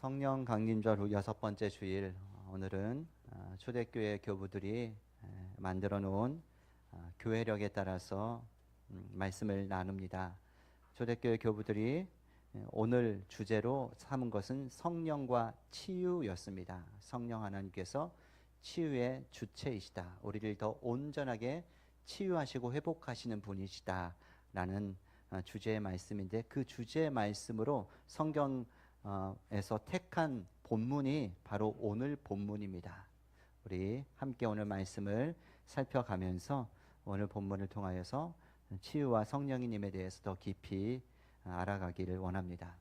성령 강림절 후 6번째 주일, 오늘은 초대교회 교부들이 만들어 놓은 교회력에 따라서 말씀을 나눕니다. 초대교회 교부들이 오늘 주제로 삼은 것은 성령과 치유였습니다. 성령 하나님께서 치유의 주체이시다. 우리를 더 온전하게 치유하시고 회복하시는 분이시다 라는 주제의 말씀인데, 그 주제의 말씀으로 성경에서 택한 본문이 바로 오늘 본문입니다. 우리 함께 오늘 말씀을 살펴가면서 오늘 본문을 통하여서 치유와 성령님에 대해서 더 깊이 알아가기를 원합니다.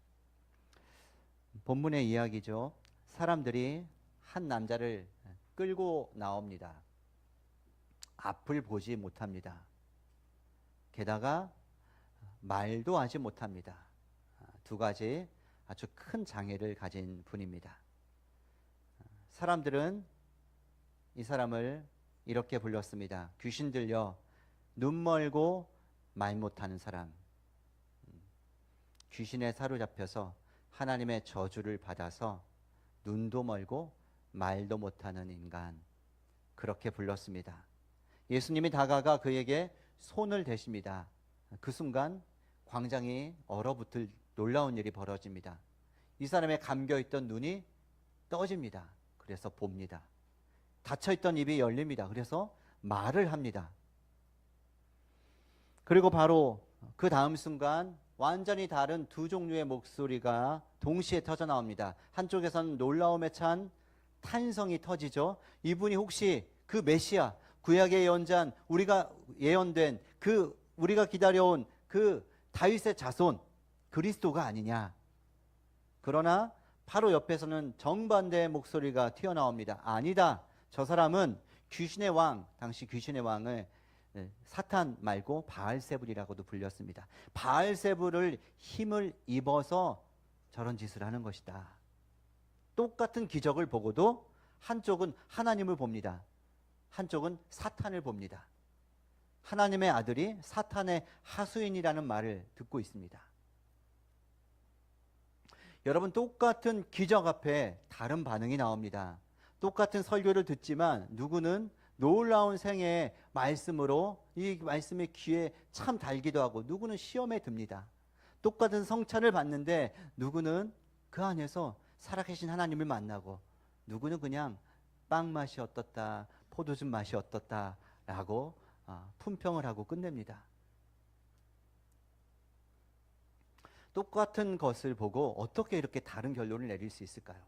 본문의 이야기죠. 사람들이 한 남자를 끌고 나옵니다. 앞을 보지 못합니다. 게다가 말도 하지 못합니다. 두 가지 아주 큰 장애를 가진 분입니다. 사람들은 이 사람을 이렇게 불렀습니다. 귀신 들려 눈 멀고 말 못하는 사람, 귀신에 사로잡혀서 하나님의 저주를 받아서 눈도 멀고 말도 못하는 인간, 그렇게 불렀습니다. 예수님이 다가가 그에게 손을 대십니다. 그 순간 광장이 얼어붙을 놀라운 일이 벌어집니다. 이 사람의 감겨있던 눈이 떠집니다. 그래서 봅니다. 닫혀있던 입이 열립니다. 그래서 말을 합니다. 그리고 바로 그 다음 순간 완전히 다른 두 종류의 목소리가 동시에 터져 나옵니다. 한쪽에서는 놀라움에 찬 탄성이 터지죠. 이분이 혹시 그 메시아, 구약의 예언자, 우리가 예언된 우리가 기다려온 그 다윗의 자손 그리스도가 아니냐. 그러나 바로 옆에서는 정반대의 목소리가 튀어나옵니다. 아니다. 저 사람은 귀신의 왕, 당시 귀신의 왕을 사탄 말고 바알세불이라고도 불렸습니다. 바알세불을 힘을 입어서 저런 짓을 하는 것이다. 똑같은 기적을 보고도 한쪽은 하나님을 봅니다. 한쪽은 사탄을 봅니다. 하나님의 아들이 사탄의 하수인이라는 말을 듣고 있습니다. 여러분, 똑같은 기적 앞에 다른 반응이 나옵니다. 똑같은 설교를 듣지만 누구는 놀라운 생애의 말씀으로 이 말씀의 귀에 참 달기도 하고, 누구는 시험에 듭니다. 똑같은 성찬을 받는데 누구는 그 안에서 살아계신 하나님을 만나고, 누구는 그냥 빵 맛이 어떻다, 포도즙 맛이 어떻다 라고 품평을 하고 끝냅니다. 똑같은 것을 보고 어떻게 이렇게 다른 결론을 내릴 수 있을까요?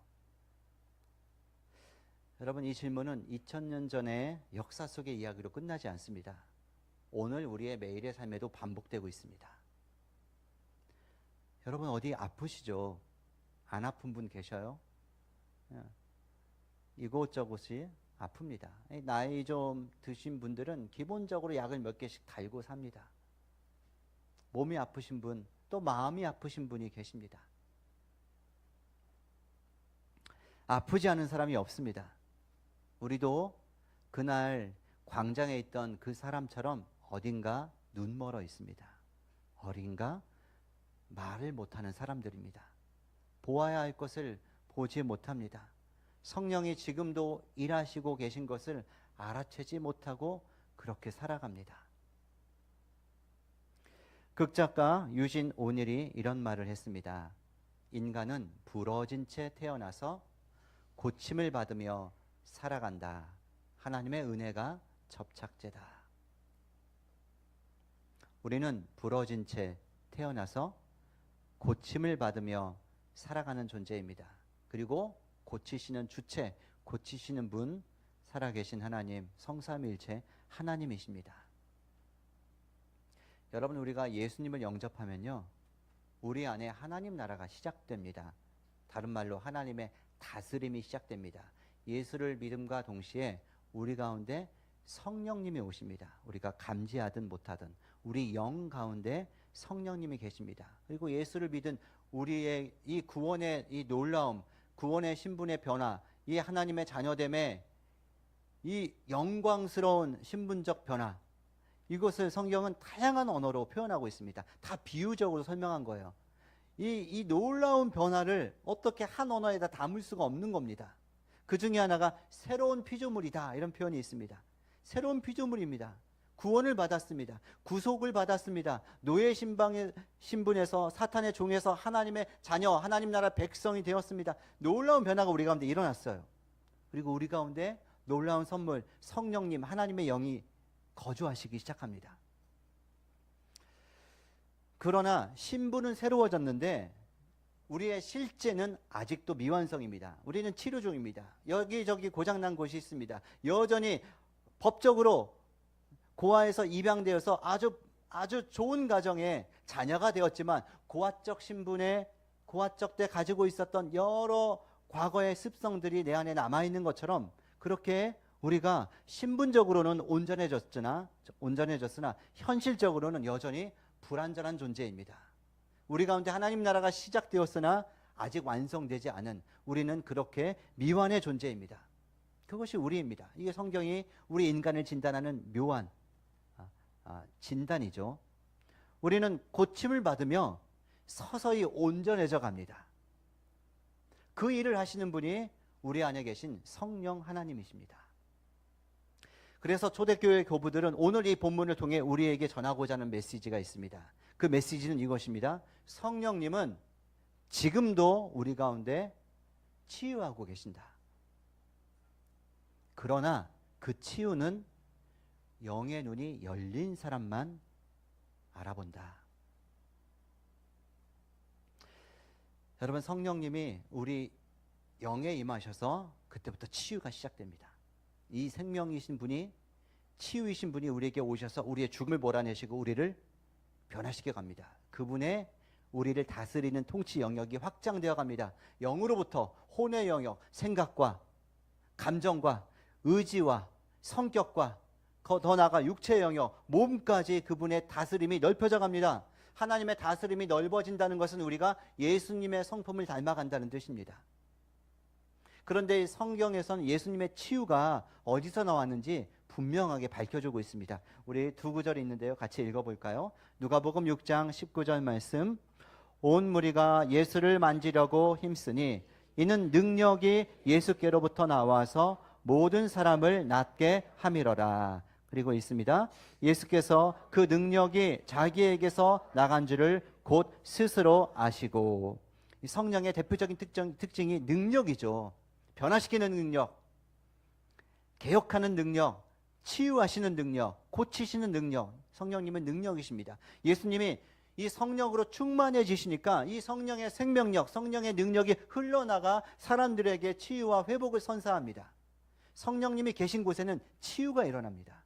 여러분, 이 질문은 2000년 전의 역사 속의 이야기로 끝나지 않습니다. 오늘 우리의 매일의 삶에도 반복되고 있습니다. 여러분, 어디 아프시죠? 안 아픈 분 계셔요? 이곳저곳이 아픕니다. 나이 좀 드신 분들은 기본적으로 약을 몇 개씩 달고 삽니다. 몸이 아프신 분, 또 마음이 아프신 분이 계십니다. 아프지 않은 사람이 없습니다. 우리도 그날 광장에 있던 그 사람처럼 어딘가 눈멀어 있습니다. 어딘가 말을 못하는 사람들입니다. 보아야 할 것을 보지 못합니다. 성령이 지금도 일하시고 계신 것을 알아채지 못하고 그렇게 살아갑니다. 극작가 유진 오닐이 이런 말을 했습니다. 인간은 부러진 채 태어나서 고침을 받으며 살아간다. 하나님의 은혜가 접착제다. 우리는 부러진 채 태어나서 고침을 받으며 살아가는 존재입니다. 그리고 고치시는 주체, 고치시는 분, 살아계신 하나님, 성삼위일체 하나님이십니다. 여러분, 우리가 예수님을 영접하면요, 우리 안에 하나님 나라가 시작됩니다. 다른 말로 하나님의 다스림이 시작됩니다. 예수를 믿음과 동시에 우리 가운데 성령님이 오십니다. 우리가 감지하든 못하든 우리 영 가운데 성령님이 계십니다. 그리고 예수를 믿은 우리의 이 구원의 이 놀라움, 구원의 신분의 변화, 이 하나님의 자녀됨의 이 영광스러운 신분적 변화, 이것을 성경은 다양한 언어로 표현하고 있습니다. 다 비유적으로 설명한 거예요. 이 놀라운 변화를 어떻게 한 언어에다 담을 수가 없는 겁니다. 그 중에 하나가 새로운 피조물이다, 이런 표현이 있습니다. 새로운 피조물입니다. 구원을 받았습니다. 구속을 받았습니다. 노예 신분에서 사탄의 종에서 하나님의 자녀, 하나님 나라 백성이 되었습니다. 놀라운 변화가 우리 가운데 일어났어요. 그리고 우리 가운데 놀라운 선물, 성령님, 하나님의 영이 거주하시기 시작합니다. 그러나 신분은 새로워졌는데 우리의 실제는 아직도 미완성입니다. 우리는 치료 중입니다. 여기저기 고장난 곳이 있습니다. 여전히 법적으로 고아에서 입양되어서 아주 좋은 가정의 자녀가 되었지만 고아적 신분에 고아적 때 가지고 있었던 여러 과거의 습성들이 내 안에 남아있는 것처럼 그렇게 우리가 신분적으로는 온전해졌으나 현실적으로는 여전히 불완전한 존재입니다. 우리 가운데 하나님 나라가 시작되었으나 아직 완성되지 않은 우리는 그렇게 미완의 존재입니다. 그것이 우리입니다. 이게 성경이 우리 인간을 진단하는 묘한 진단이죠. 우리는 고침을 받으며 서서히 온전해져 갑니다. 그 일을 하시는 분이 우리 안에 계신 성령 하나님이십니다. 그래서 초대교회 교부들은 오늘 이 본문을 통해 우리에게 전하고자 하는 메시지가 있습니다. 그 메시지는 이것입니다. 성령님은 지금도 우리 가운데 치유하고 계신다. 그러나 그 치유는 영의 눈이 열린 사람만 알아본다. 여러분, 성령님이 우리 영에 임하셔서 그때부터 치유가 시작됩니다. 이 생명이신 분이, 치유이신 분이 우리에게 오셔서 우리의 죽음을 몰아내시고 우리를 변화시켜 갑니다. 그분의 우리를 다스리는 통치 영역이 확장되어 갑니다. 영으로부터 혼의 영역, 생각과 감정과 의지와 성격과 더 나아가 육체의 영역, 몸까지 그분의 다스림이 넓혀져 갑니다. 하나님의 다스림이 넓어진다는 것은 우리가 예수님의 성품을 닮아간다는 뜻입니다. 그런데 성경에서는 예수님의 치유가 어디서 나왔는지 분명하게 밝혀주고 있습니다. 우리 두 구절이 있는데요. 같이 읽어볼까요? 누가복음 6장 19절 말씀. 온 무리가 예수를 만지려고 힘쓰니 이는 능력이 예수께로부터 나와서 모든 사람을 낫게 함이러라. 그리고 있습니다. 예수께서 그 능력이 자기에게서 나간 줄을 곧 스스로 아시고. 이 성령의 대표적인 특징이 능력이죠. 변화시키는 능력, 개혁하는 능력, 치유하시는 능력, 고치시는 능력. 성령님은 능력이십니다. 예수님이 이 성령으로 충만해지시니까 이 성령의 생명력, 성령의 능력이 흘러나가 사람들에게 치유와 회복을 선사합니다. 성령님이 계신 곳에는 치유가 일어납니다.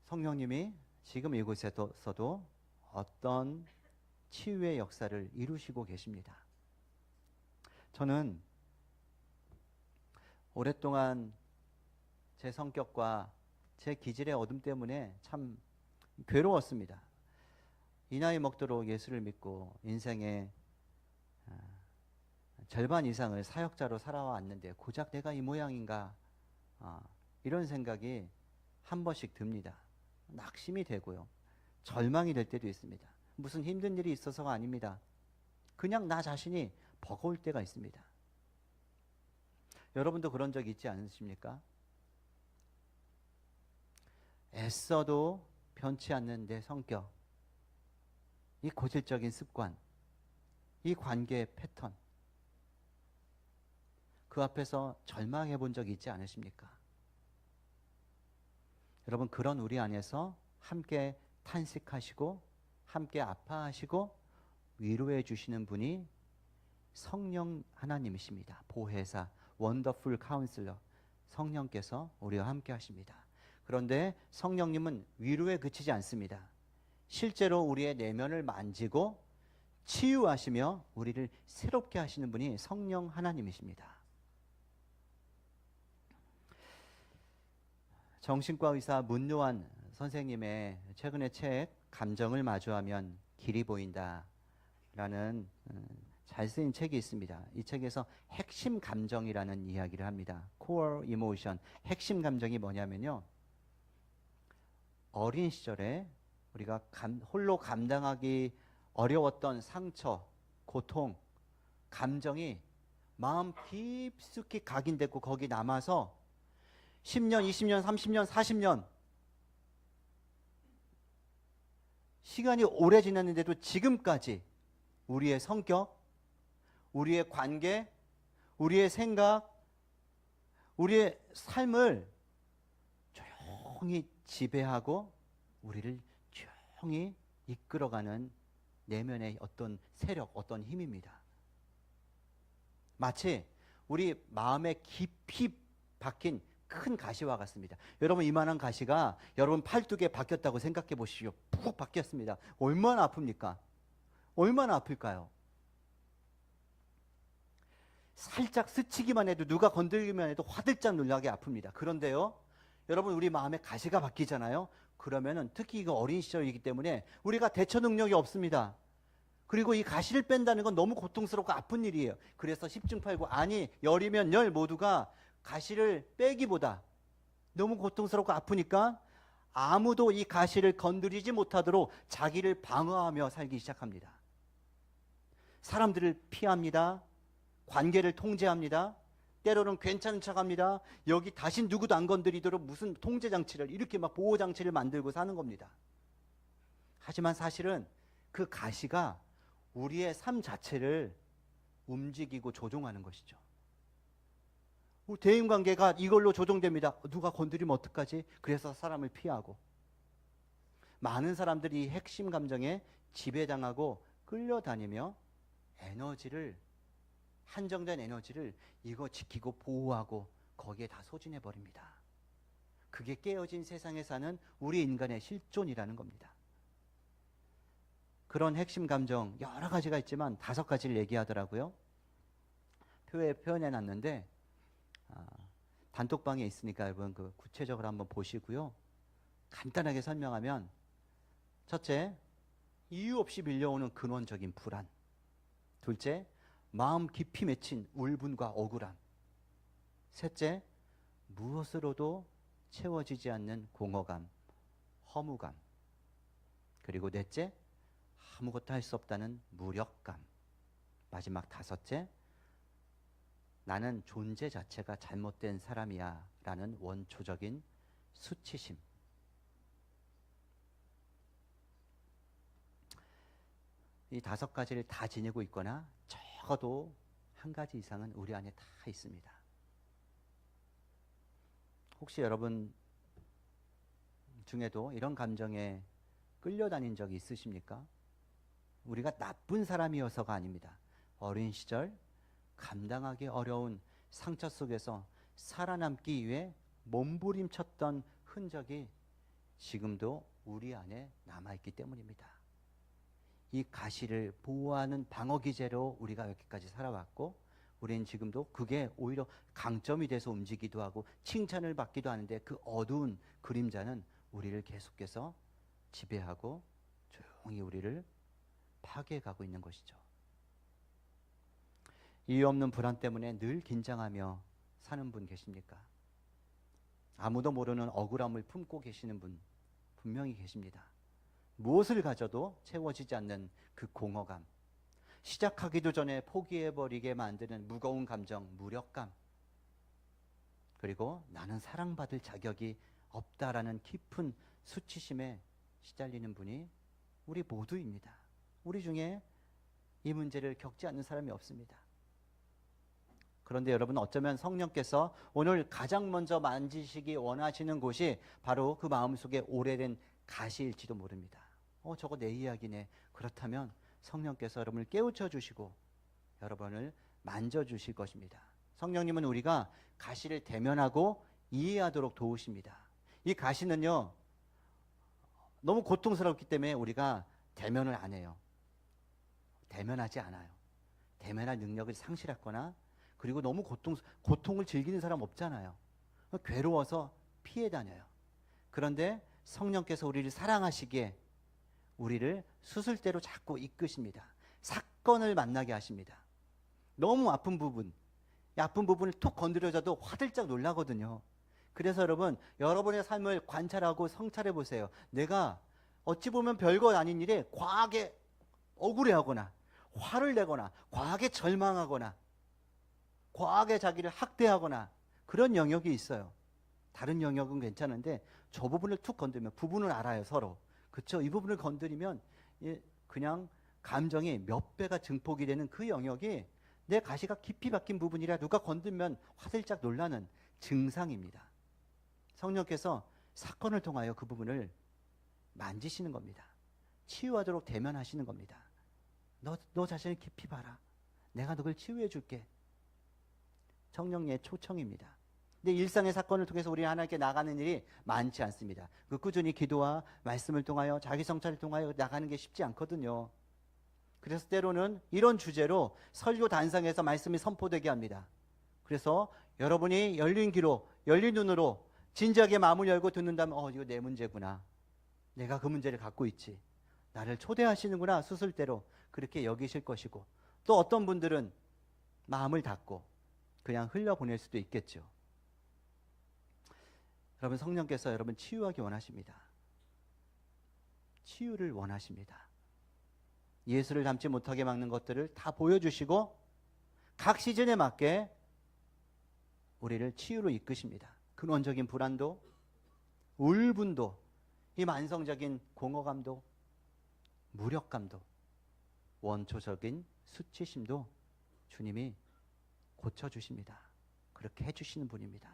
성령님이 지금 이곳에서도 어떤 치유의 역사를 이루시고 계십니다. 저는 오랫동안 제 성격과 제 기질의 어둠 때문에 참 괴로웠습니다. 이 나이 먹도록 예수를 믿고 인생의 절반 이상을 사역자로 살아왔는데 고작 내가 이 모양인가, 이런 생각이 한 번씩 듭니다. 낙심이 되고요. 절망이 될 때도 있습니다. 무슨 힘든 일이 있어서가 아닙니다. 그냥 나 자신이 버거울 때가 있습니다. 여러분도 그런 적 있지 않으십니까? 애써도 변치 않는 내 성격, 이 고질적인 습관, 이 관계의 패턴, 그 앞에서 절망해 본 적이 있지 않으십니까? 여러분, 그런 우리 안에서 함께 탄식하시고 함께 아파하시고 위로해 주시는 분이 성령 하나님이십니다. 보혜사, 원더풀 카운슬러, 성령께서 우리와 함께 하십니다. 그런데 성령님은 위로에 그치지 않습니다. 실제로 우리의 내면을 만지고 치유하시며 우리를 새롭게 하시는 분이 성령 하나님이십니다. 정신과 의사 문요한 선생님의 최근의 책 감정을 마주하면 길이 보인다 라는 잘 쓰인 책이 있습니다. 이 책에서 핵심 감정이라는 이야기를 합니다. Core Emotion. 핵심 감정이 뭐냐면요, 어린 시절에 우리가 홀로 감당하기 어려웠던 상처, 고통, 감정이 마음 깊숙이 각인되고 거기 남아서 10년, 20년, 30년, 40년 시간이 오래 지났는데도 지금까지 우리의 성격, 우리의 관계, 우리의 생각, 우리의 삶을 조용히 지배하고 우리를 조용히 이끌어가는 내면의 어떤 세력, 어떤 힘입니다. 마치 우리 마음에 깊이 박힌 큰 가시와 같습니다. 여러분, 이만한 가시가 여러분 팔뚝에 박혔다고 생각해 보시오. 푹 박혔습니다. 얼마나 아픕니까? 얼마나 아플까요? 살짝 스치기만 해도, 누가 건들기만 해도 화들짝 놀라게 아픕니다. 그런데요, 여러분, 우리 마음에 가시가 박히잖아요. 그러면은 특히 이거 어린 시절이기 때문에 우리가 대처 능력이 없습니다. 그리고 이 가시를 뺀다는 건 너무 고통스럽고 아픈 일이에요. 그래서 10중8구, 아니 열이면 열 모두가 가시를 빼기보다 너무 고통스럽고 아프니까 아무도 이 가시를 건드리지 못하도록 자기를 방어하며 살기 시작합니다. 사람들을 피합니다. 관계를 통제합니다. 때로는 괜찮은 척합니다. 여기 다신 누구도 안 건드리도록 무슨 통제 장치를, 이렇게 막 보호 장치를 만들고 사는 겁니다. 하지만 사실은 그 가시가 우리의 삶 자체를 움직이고 조종하는 것이죠. 대인관계가 이걸로 조종됩니다. 누가 건드리면 어떡하지? 그래서 사람을 피하고, 많은 사람들이 핵심 감정에 지배당하고 끌려다니며 에너지를, 한정된 에너지를 이거 지키고 보호하고 거기에 다 소진해 버립니다. 그게 깨어진 세상에 사는 우리 인간의 실존이라는 겁니다. 그런 핵심 감정 여러 가지가 있지만 5가지를 얘기하더라고요. 표에 표현해 놨는데 단톡방에 있으니까 여러분 그 구체적으로 한번 보시고요. 간단하게 설명하면, 첫째, 이유 없이 밀려오는 근원적인 불안. 둘째, 마음 깊이 맺힌 울분과 억울함. 셋째, 무엇으로도 채워지지 않는 공허감, 허무감. 그리고 넷째, 아무것도 할 수 없다는 무력감. 마지막 5째, 나는 존재 자체가 잘못된 사람이야 라는 원초적인 수치심. 이 5가지를 다 지니고 있거나 적어도 한 가지 이상은 우리 안에 다 있습니다. 혹시 여러분 중에도 이런 감정에 끌려다닌 적이 있으십니까? 우리가 나쁜 사람이어서가 아닙니다. 어린 시절 감당하기 어려운 상처 속에서 살아남기 위해 몸부림쳤던 흔적이 지금도 우리 안에 남아있기 때문입니다. 이 가시를 보호하는 방어 기제로 우리가 여기까지 살아왔고, 우리는 지금도 그게 오히려 강점이 돼서 움직이기도 하고 칭찬을 받기도 하는데, 그 어두운 그림자는 우리를 계속해서 지배하고 조용히 우리를 파괴해가고 있는 것이죠. 이유 없는 불안 때문에 늘 긴장하며 사는 분 계십니까? 아무도 모르는 억울함을 품고 계시는 분 분명히 계십니다. 무엇을 가져도 채워지지 않는 그 공허감, 시작하기도 전에 포기해버리게 만드는 무거운 감정, 무력감, 그리고 나는 사랑받을 자격이 없다라는 깊은 수치심에 시달리는 분이 우리 모두입니다. 우리 중에 이 문제를 겪지 않는 사람이 없습니다. 그런데 여러분, 어쩌면 성령께서 오늘 가장 먼저 만지시기 원하시는 곳이 바로 그 마음속에 오래된 가시일지도 모릅니다. 저거 내 이야기네. 그렇다면 성령께서 여러분을 깨우쳐 주시고 여러분을 만져주실 것입니다. 성령님은 우리가 가시를 대면하고 이해하도록 도우십니다. 이 가시는요, 너무 고통스럽기 때문에 우리가 대면을 안 해요. 대면하지 않아요. 대면할 능력을 상실했거나, 그리고 너무 고통을 즐기는 사람 없잖아요. 괴로워서 피해 다녀요. 그런데 성령께서 우리를 사랑하시기에 우리를 수술대로 자꾸 이끄십니다. 사건을 만나게 하십니다. 너무 아픈 부분, 아픈 부분을 툭 건드려줘도 화들짝 놀라거든요. 그래서 여러분, 여러분의 삶을 관찰하고 성찰해 보세요. 내가 어찌 보면 별거 아닌 일에 과하게 억울해하거나 화를 내거나 과하게 절망하거나 과하게 자기를 학대하거나 그런 영역이 있어요. 다른 영역은 괜찮은데 저 부분을 툭 건드리면, 부분은 알아요 서로. 그렇죠? 이 부분을 건드리면 그냥 감정이 몇 배가 증폭이 되는 그 영역이 내 가시가 깊이 박힌 부분이라 누가 건들면 화들짝 놀라는 증상입니다. 성령께서 사건을 통하여 그 부분을 만지시는 겁니다. 치유하도록 대면하시는 겁니다. 너 자신을 깊이 봐라. 내가 너를 치유해 줄게. 성령의 초청입니다. 근데 일상의 사건을 통해서 우리 하나님께 나가는 일이 많지 않습니다. 그 꾸준히 기도와 말씀을 통하여 자기 성찰을 통하여 나가는 게 쉽지 않거든요. 그래서 때로는 이런 주제로 설교 단상에서 말씀이 선포되게 합니다. 그래서 여러분이 열린 귀로 열린 눈으로 진지하게 마음을 열고 듣는다면 이거 내 문제구나. 내가 그 문제를 갖고 있지. 나를 초대하시는구나. 수술대로 그렇게 여기실 것이고, 또 어떤 분들은 마음을 닫고 그냥 흘려보낼 수도 있겠죠. 여러분, 성령께서 여러분 치유하기 원하십니다. 치유를 원하십니다. 예수를 닮지 못하게 막는 것들을 다 보여주시고 각 시즌에 맞게 우리를 치유로 이끄십니다. 근원적인 불안도, 울분도, 이 만성적인 공허감도, 무력감도, 원초적인 수치심도 주님이 고쳐주십니다. 그렇게 해주시는 분입니다.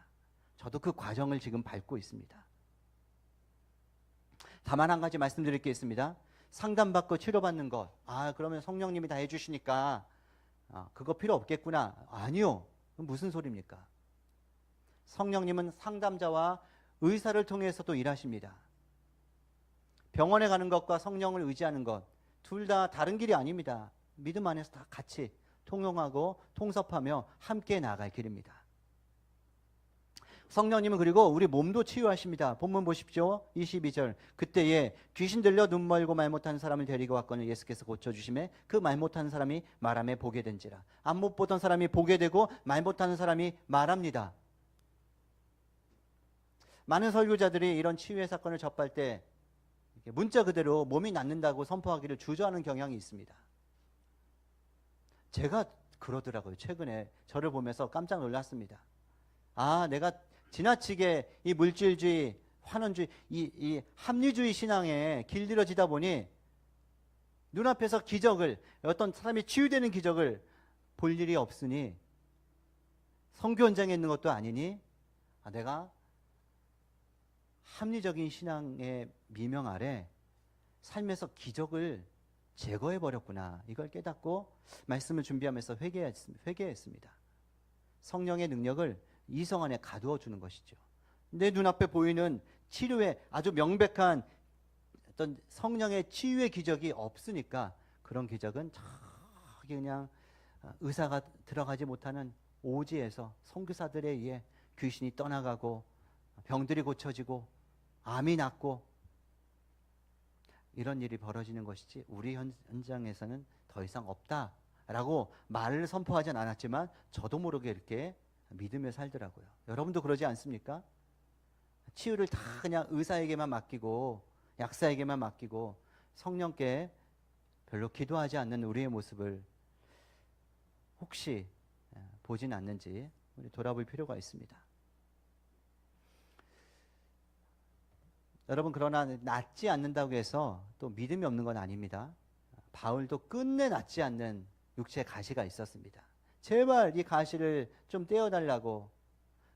저도 그 과정을 지금 밟고 있습니다. 다만 한 가지 말씀드릴 게 있습니다. 상담받고 치료받는 것, 그러면 성령님이 다 해주시니까 그거 필요 없겠구나. 아니요. 그럼 무슨 소리입니까? 성령님은 상담자와 의사를 통해서도 일하십니다. 병원에 가는 것과 성령을 의지하는 것, 둘 다 다른 길이 아닙니다. 믿음 안에서 다 같이 통용하고 통섭하며 함께 나아갈 길입니다. 성령님은 그리고 우리 몸도 치유하십니다. 본문 보십시오. 22절. 그때에 귀신 들려 눈 멀고 말 못하는 사람을 데리고 왔거늘 예수께서 고쳐주심에 그 말 못하는 사람이 말하며 보게 된지라. 안 못 보던 사람이 보게 되고 말 못하는 사람이 말합니다. 많은 설교자들이 이런 치유의 사건을 접할 때 문자 그대로 몸이 낫는다고 선포하기를 주저하는 경향이 있습니다. 제가 그러더라고요. 최근에 저를 보면서 깜짝 놀랐습니다. 내가 지나치게 이 물질주의, 환원주의, 이 합리주의 신앙에 길들여지다 보니 눈앞에서 기적을, 어떤 사람이 치유되는 기적을 볼 일이 없으니 선교 현장에 있는 것도 아니니 내가 합리적인 신앙의 미명 아래 삶에서 기적을 제거해버렸구나. 이걸 깨닫고 말씀을 준비하면서 회개했습니다. 성령의 능력을 이성 안에 가두어 주는 것이죠. 내 눈앞에 보이는 치료의 아주 명백한 어떤 성령의 치유의 기적이 없으니까 그런 기적은 저기 그냥 의사가 들어가지 못하는 오지에서 선교사들에 의해 귀신이 떠나가고 병들이 고쳐지고 암이 낫고 이런 일이 벌어지는 것이지 우리 현장에서는 더 이상 없다라고 말을 선포하진 않았지만 저도 모르게 이렇게 믿으며 살더라고요. 여러분도 그러지 않습니까? 치유를 다 그냥 의사에게만 맡기고 약사에게만 맡기고 성령께 별로 기도하지 않는 우리의 모습을 혹시 보진 않는지 우리 돌아볼 필요가 있습니다. 여러분, 그러나 낫지 않는다고 해서 또 믿음이 없는 건 아닙니다. 바울도 끝내 낫지 않는 육체의 가시가 있었습니다. 제발 이 가시를 좀 떼어달라고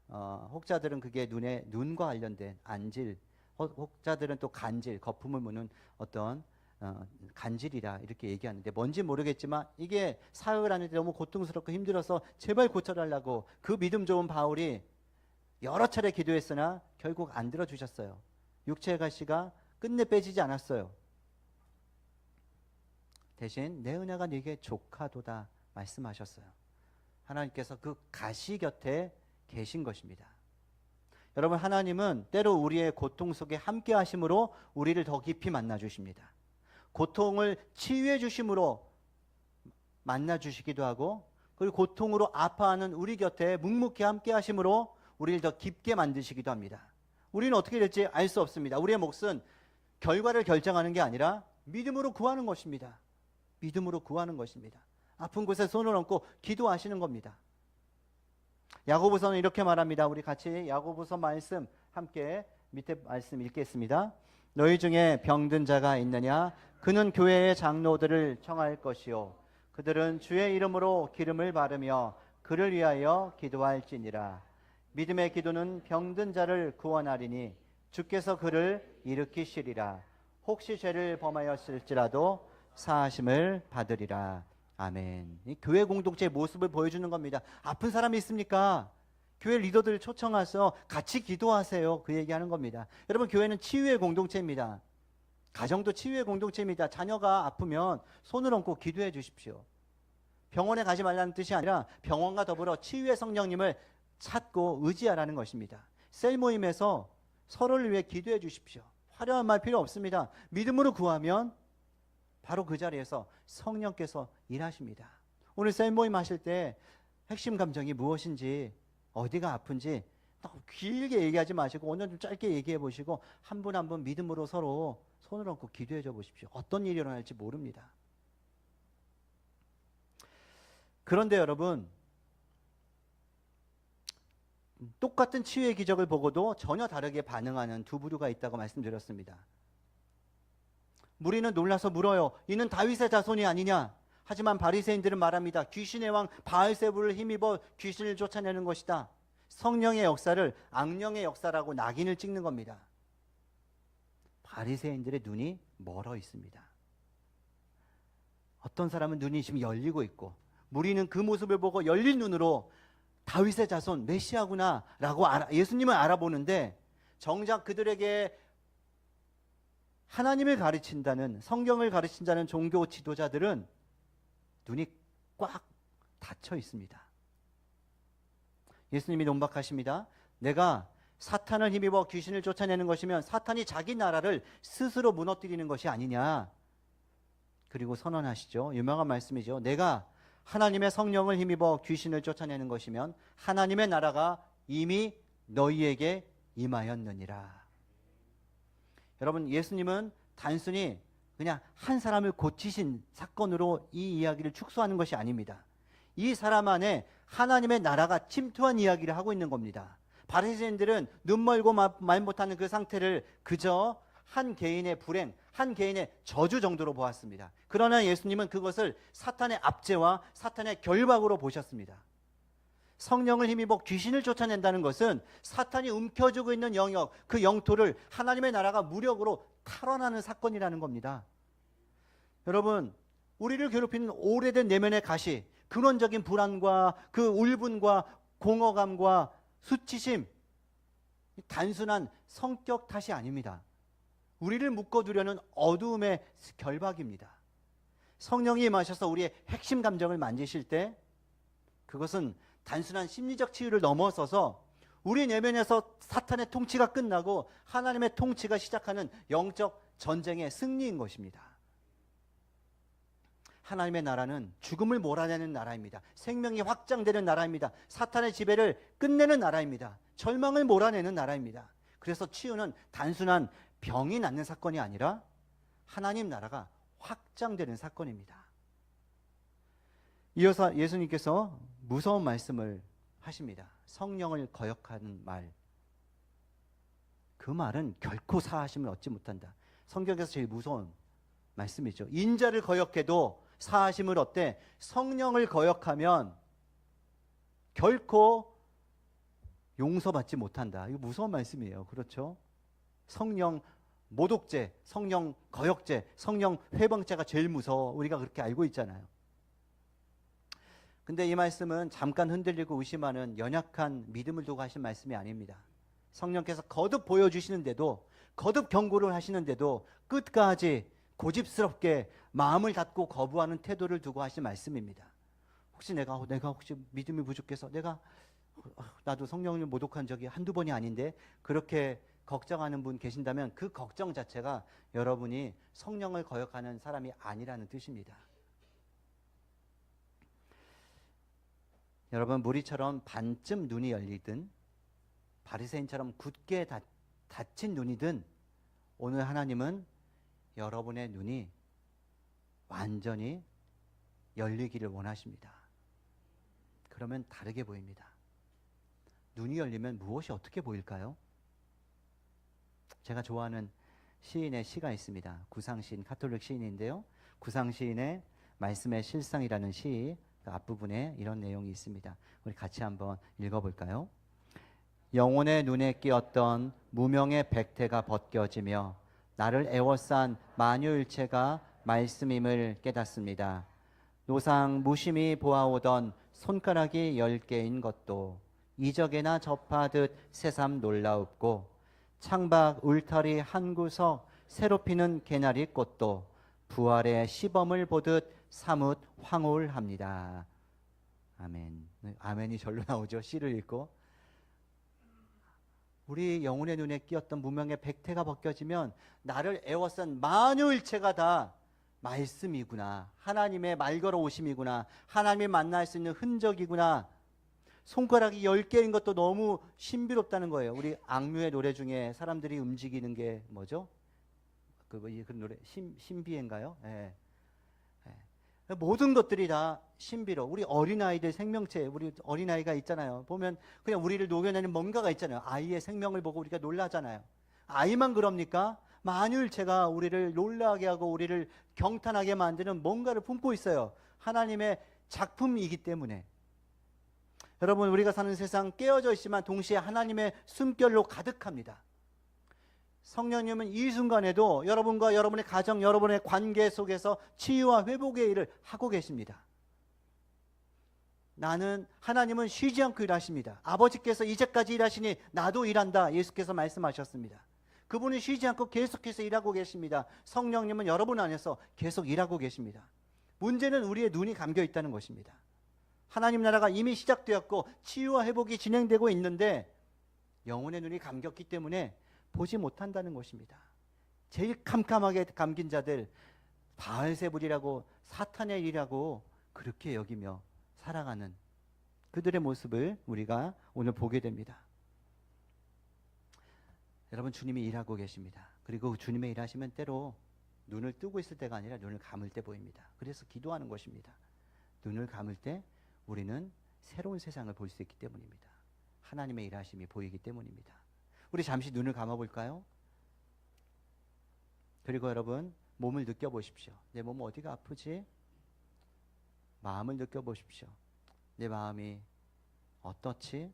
혹자들은 그게 눈과 관련된 안질, 혹자들은 또 간질, 거품을 무는 어떤 간질이라 이렇게 얘기하는데 뭔지 모르겠지만 이게 사역을 하는데 너무 고통스럽고 힘들어서 제발 고쳐달라고 그 믿음 좋은 바울이 여러 차례 기도했으나 결국 안 들어주셨어요. 육체의 가시가 끝내 빼지지 않았어요. 대신 내 은혜가 네게 족하도다 말씀하셨어요. 하나님께서 그 가시 곁에 계신 것입니다. 여러분, 하나님은 때로 우리의 고통 속에 함께 하심으로 우리를 더 깊이 만나 주십니다. 고통을 치유해 주심으로 만나 주시기도 하고, 그리고 고통으로 아파하는 우리 곁에 묵묵히 함께 하심으로 우리를 더 깊게 만드시기도 합니다. 우리는 어떻게 될지 알 수 없습니다. 우리의 몫은 결과를 결정하는 게 아니라 믿음으로 구하는 것입니다. 믿음으로 구하는 것입니다. 아픈 곳에 손을 얹고 기도하시는 겁니다. 야고보서는 이렇게 말합니다. 우리 같이 야고보서 말씀 함께 밑에 말씀 읽겠습니다. 너희 중에 병든 자가 있느냐? 그는 교회의 장로들을 청할 것이요 그들은 주의 이름으로 기름을 바르며 그를 위하여 기도할지니라. 믿음의 기도는 병든 자를 구원하리니 주께서 그를 일으키시리라. 혹시 죄를 범하였을지라도 사하심을 받으리라. 아멘. 이 교회 공동체의 모습을 보여주는 겁니다. 아픈 사람이 있습니까? 교회 리더들 초청해서 같이 기도하세요. 그 얘기하는 겁니다. 여러분, 교회는 치유의 공동체입니다. 가정도 치유의 공동체입니다. 자녀가 아프면 손을 얹고 기도해 주십시오. 병원에 가지 말라는 뜻이 아니라 병원과 더불어 치유의 성령님을 찾고 의지하라는 것입니다. 셀 모임에서 서로를 위해 기도해 주십시오. 화려한 말 필요 없습니다. 믿음으로 구하면 바로 그 자리에서 성령께서 일하십니다. 오늘 셀 모임 하실 때 핵심 감정이 무엇인지, 어디가 아픈지 너무 길게 얘기하지 마시고 오늘 좀 짧게 얘기해 보시고 한 분 한 분 믿음으로 서로 손을 얹고 기도해 줘 보십시오. 어떤 일이 일어날지 모릅니다. 그런데 여러분, 똑같은 치유의 기적을 보고도 전혀 다르게 반응하는 두 부류가 있다고 말씀드렸습니다. 무리는 놀라서 물어요. 이는 다윗의 자손이 아니냐? 하지만 바리새인들은 말합니다. 귀신의 왕 바알세불을 힘입어 귀신을 쫓아내는 것이다. 성령의 역사를 악령의 역사라고 낙인을 찍는 겁니다. 바리새인들의 눈이 멀어 있습니다. 어떤 사람은 눈이 지금 열리고 있고, 무리는 그 모습을 보고 열린 눈으로 다윗의 자손 메시아구나 라고 예수님을 알아보는데, 정작 그들에게 하나님을 가르친다는, 성경을 가르친다는 종교 지도자들은 눈이 꽉 닫혀 있습니다. 예수님이 논박하십니다. 내가 사탄을 힘입어 귀신을 쫓아내는 것이면 사탄이 자기 나라를 스스로 무너뜨리는 것이 아니냐. 그리고 선언하시죠. 유명한 말씀이죠. 내가 하나님의 성령을 힘입어 귀신을 쫓아내는 것이면 하나님의 나라가 이미 너희에게 임하였느니라. 여러분, 예수님은 단순히 그냥 한 사람을 고치신 사건으로 이 이야기를 축소하는 것이 아닙니다. 이 사람 안에 하나님의 나라가 침투한 이야기를 하고 있는 겁니다. 바리새인들은 눈 멀고 말 못하는 그 상태를 그저 한 개인의 불행, 한 개인의 저주 정도로 보았습니다. 그러나 예수님은 그것을 사탄의 압제와 사탄의 결박으로 보셨습니다. 성령을 힘입어 귀신을 쫓아낸다는 것은 사탄이 움켜쥐고 있는 영역, 그 영토를 하나님의 나라가 무력으로 탈환하는 사건이라는 겁니다. 여러분, 우리를 괴롭히는 오래된 내면의 가시, 근원적인 불안과 그 울분과 공허감과 수치심, 단순한 성격 탓이 아닙니다. 우리를 묶어두려는 어두움의 결박입니다. 성령이 임하셔서 우리의 핵심 감정을 만지실 때 그것은 단순한 심리적 치유를 넘어서서 우리 내면에서 사탄의 통치가 끝나고 하나님의 통치가 시작하는 영적 전쟁의 승리인 것입니다. 하나님의 나라는 죽음을 몰아내는 나라입니다. 생명이 확장되는 나라입니다. 사탄의 지배를 끝내는 나라입니다. 절망을 몰아내는 나라입니다. 그래서 치유는 단순한 병이 낫는 사건이 아니라 하나님 나라가 확장되는 사건입니다. 이어서 예수님께서 무서운 말씀을 하십니다. 성령을 거역하는 말. 그 말은 결코 사하심을 얻지 못한다. 성경에서 제일 무서운 말씀이죠. 인자를 거역해도 사하심을 얻되 성령을 거역하면 결코 용서받지 못한다. 이거 무서운 말씀이에요. 그렇죠? 성령 모독죄, 성령 거역죄, 성령 회방죄가 제일 무서워. 우리가 그렇게 알고 있잖아요. 근데 이 말씀은 잠깐 흔들리고 의심하는 연약한 믿음을 두고 하신 말씀이 아닙니다. 성령께서 거듭 보여주시는데도, 거듭 경고를 하시는데도 끝까지 고집스럽게 마음을 닫고 거부하는 태도를 두고 하신 말씀입니다. 혹시 내가 혹시 믿음이 부족해서 나도 성령을 모독한 적이 한두 번이 아닌데 그렇게 걱정하는 분 계신다면 그 걱정 자체가 여러분이 성령을 거역하는 사람이 아니라는 뜻입니다. 여러분, 무리처럼 반쯤 눈이 열리든 바리새인처럼 굳게 닫힌 눈이든 오늘 하나님은 여러분의 눈이 완전히 열리기를 원하십니다. 그러면 다르게 보입니다. 눈이 열리면 무엇이 어떻게 보일까요? 제가 좋아하는 시인의 시가 있습니다. 구상시인, 가톨릭 시인인데요. 구상시인의 말씀의 실상이라는 시 앞부분에 이런 내용이 있습니다. 우리 같이 한번 읽어볼까요? 영혼의 눈에 끼었던 무명의 백태가 벗겨지며 나를 애워싼 만유일체가 말씀임을 깨닫습니다. 노상 무심히 보아오던 손가락이 10개인 것도 이적에나 접하듯 새삼 놀라웁고 창밖 울타리 한 구석 새로 피는 개나리 꽃도 부활의 시범을 보듯 사뭇 황홀합니다. 아멘. 아멘이 절로 나오죠. 시를 읽고. 우리 영혼의 눈에 끼었던 무명의 백태가 벗겨지면 나를 애워싼 만유일체가 다 말씀이구나. 하나님의 말 걸어오심이구나. 하나님이 만날 수 있는 흔적이구나. 손가락이 10개인 것도 너무 신비롭다는 거예요. 우리 악뮤의 노래 중에 사람들이 움직이는 게 뭐죠? 그 노래 신비인가요? 예. 예. 모든 것들이 다 신비로. 우리 어린아이들 생명체, 우리 어린아이가 있잖아요. 보면 그냥 우리를 녹여내는 뭔가가 있잖아요. 아이의 생명을 보고 우리가 놀라잖아요. 아이만 그럽니까? 만유일체가 우리를 놀라게 하고 우리를 경탄하게 만드는 뭔가를 품고 있어요. 하나님의 작품이기 때문에. 여러분, 우리가 사는 세상 깨어져 있지만 동시에 하나님의 숨결로 가득합니다. 성령님은 이 순간에도 여러분과 여러분의 가정, 여러분의 관계 속에서 치유와 회복의 일을 하고 계십니다. 하나님은 쉬지 않고 일하십니다. 아버지께서 이제까지 일하시니 나도 일한다. 예수께서 말씀하셨습니다. 그분은 쉬지 않고 계속해서 일하고 계십니다. 성령님은 여러분 안에서 계속 일하고 계십니다. 문제는 우리의 눈이 감겨 있다는 것입니다. 하나님 나라가 이미 시작되었고 치유와 회복이 진행되고 있는데 영혼의 눈이 감겼기 때문에 보지 못한다는 것입니다. 제일 캄캄하게 감긴 자들, 바알세불이라고 사탄의 일이라고 그렇게 여기며 살아가는 그들의 모습을 우리가 오늘 보게 됩니다. 여러분, 주님이 일하고 계십니다. 그리고 주님의 일하시면 때로 눈을 뜨고 있을 때가 아니라 눈을 감을 때 보입니다. 그래서 기도하는 것입니다. 눈을 감을 때 우리는 새로운 세상을 볼 수 있기 때문입니다. 하나님의 일하심이 보이기 때문입니다. 우리 잠시 눈을 감아볼까요? 그리고 여러분, 몸을 느껴보십시오. 내 몸은 어디가 아프지? 마음을 느껴보십시오. 내 마음이 어떻지?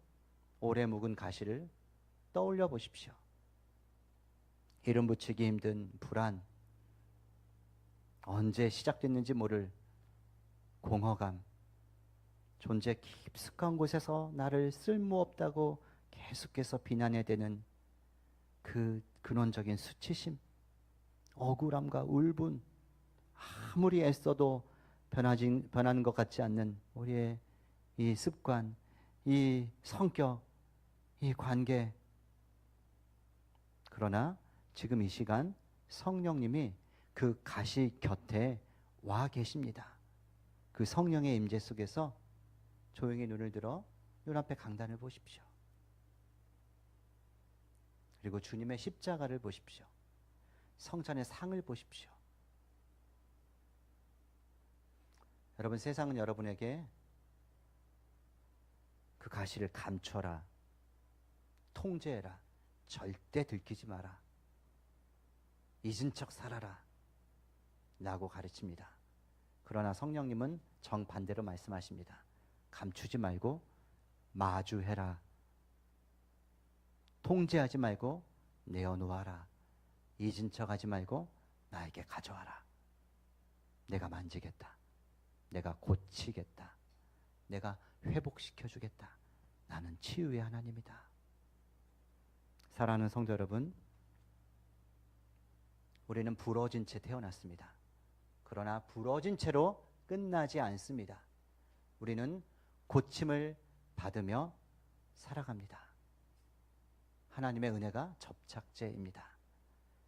오래 묵은 가시를 떠올려 보십시오. 이름 붙이기 힘든 불안, 언제 시작됐는지 모를 공허감, 존재 깊숙한 곳에서 나를 쓸모없다고 계속해서 비난해야 되는 그 근원적인 수치심, 억울함과 울분, 아무리 애써도 변하는 것 같지 않는 우리의 이 습관, 이 성격, 이 관계. 그러나 지금 이 시간 성령님이 그 가시 곁에 와 계십니다. 그 성령의 임재 속에서 조용히 눈을 들어 눈앞에 강단을 보십시오. 그리고 주님의 십자가를 보십시오. 성찬의 상을 보십시오. 여러분, 세상은 여러분에게 그 가시를 감춰라, 통제해라, 절대 들키지 마라, 잊은 척 살아라 라고 가르칩니다. 그러나 성령님은 정반대로 말씀하십니다. 감추지 말고 마주해라, 통제하지 말고 내어놓아라, 잊은 척하지 말고 나에게 가져와라. 내가 만지겠다, 내가 고치겠다, 내가 회복시켜주겠다. 나는 치유의 하나님이다. 사랑하는 성도 여러분, 우리는 부러진 채 태어났습니다. 그러나 부러진 채로 끝나지 않습니다. 우리는 고침을 받으며 살아갑니다. 하나님의 은혜가 접착제입니다.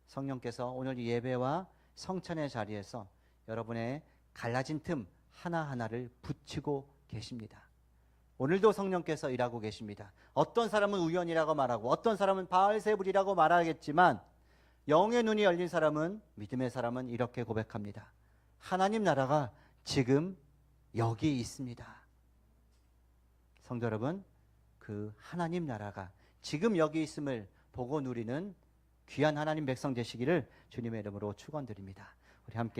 성령께서 오늘 예배와 성찬의 자리에서 여러분의 갈라진 틈 하나하나를 붙이고 계십니다. 오늘도 성령께서 일하고 계십니다. 어떤 사람은 우연이라고 말하고 어떤 사람은 바알세불이라고 말하겠지만 영의 눈이 열린 사람은, 믿음의 사람은 이렇게 고백합니다. 하나님 나라가 지금 여기 있습니다. 성도 여러분, 그 하나님 나라가 지금 여기 있음을 보고 누리는 귀한 하나님 백성 되시기를 주님의 이름으로 축원드립니다. 우리 함께